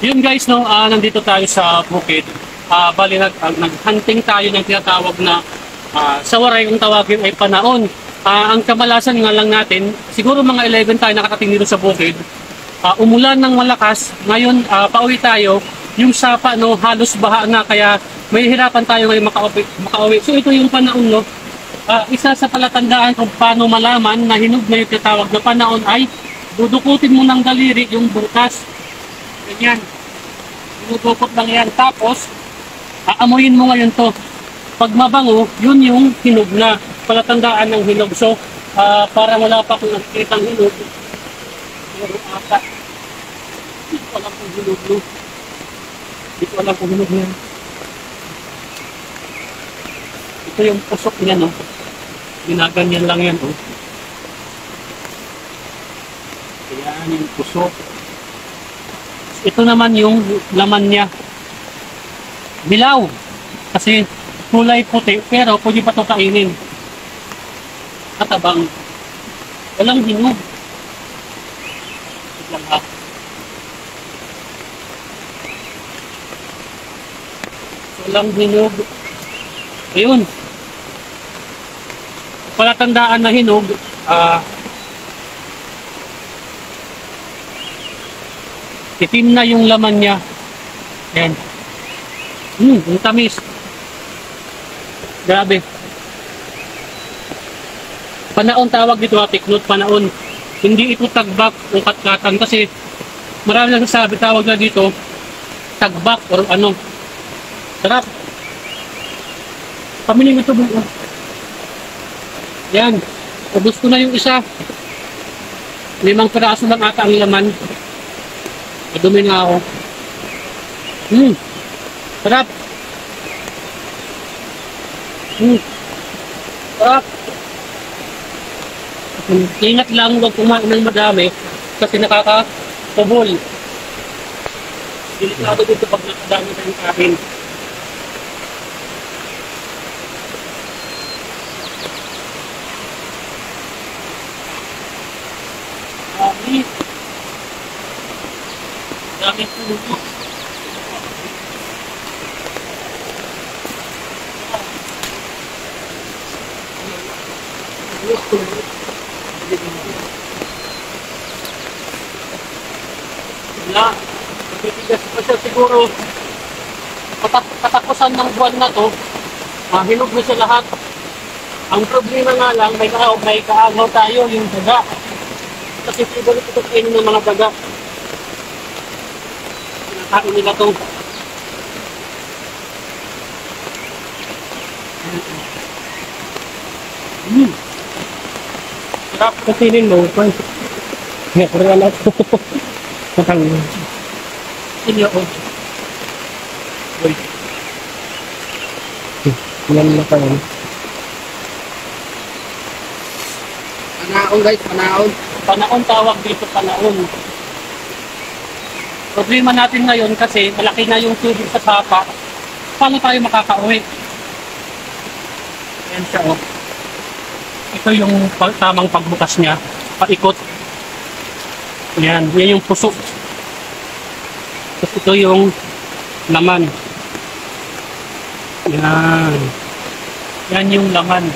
Yun guys, no, nandito tayo sa bukid. Bali, nag-hunting tayo ng tinatawag na sa waray kung tawagin ay panaon. Ang kamalasan nga lang natin, siguro mga 11 tayo nakatating dito sa bukid. Umulan ng malakas, ngayon pauwi tayo, yung sapa no, halos baha na kaya may hirapan tayo ngayon makauwi. So ito yung panaon no. Isa sa palatandaan kung paano malaman na hinog na yung tinatawag na panaon ay dudukutin mo ng daliri yung butas. Ganyan. Dinudukot lang yan. Tapos, aamuyin mo ngayon to. Pag mabango, yun yung hinog na. Palatandaan ng hinog. So, para wala pa kung nakikitang hinog, pero ata. Hindi ko alam kung hinog no. Hindi ko alam kung hinog yan. Ito yung pusok niya no. Ginaganyan lang yan oh. Ayan yung pusok. Ito naman yung laman niya. Bilaw. Kasi kulay puti, pero pwede pa ito kainin. Katabang. Walang hinog. Lang ha. Walang hinog. Ayun. Palatandaan na hinog, itim na yung laman niya. Yan. Ang tamis. Grabe. Panaon tawag dito tiknot panaon. Hindi ito tagbak o katkatan kasi marami lang sabi tawag na dito tagbak or ano. Sarap. Pamiling ito buo. Yan. Ubus ko na yung isa. 5 piraso lang ata ang laman. Madumi na ako. Sarap. Sarap. Ingat lang, huwag kumain ng madami kasi nakakatubol. Delikado dito pag nakadami ng kain. Dami puno. Wala. Matigas pa siya siguro. Katapusan ng buwan na to, hinog na siya lahat. Ang problema nga lang, may kaagaw tayo yung daga. Kasi favorite ito kainin ng mga daga. Pinakain nila ito. Sarap kasinin mo. Kaya pala lang ito. Matang. Sinyo o. Uy. Ilan na pa yan. Panaon guys, panaon. Panaon tawag dito, panaon. Problema natin ngayon kasi malaki na yung tubig sa sapa. Paano tayo makakauwi? Ayan siya oh. Ito yung tamang pagbukas niya. Paikot. Ayan. Yan yung puso. Tapos ito yung laman. Yan. Yan yung laman.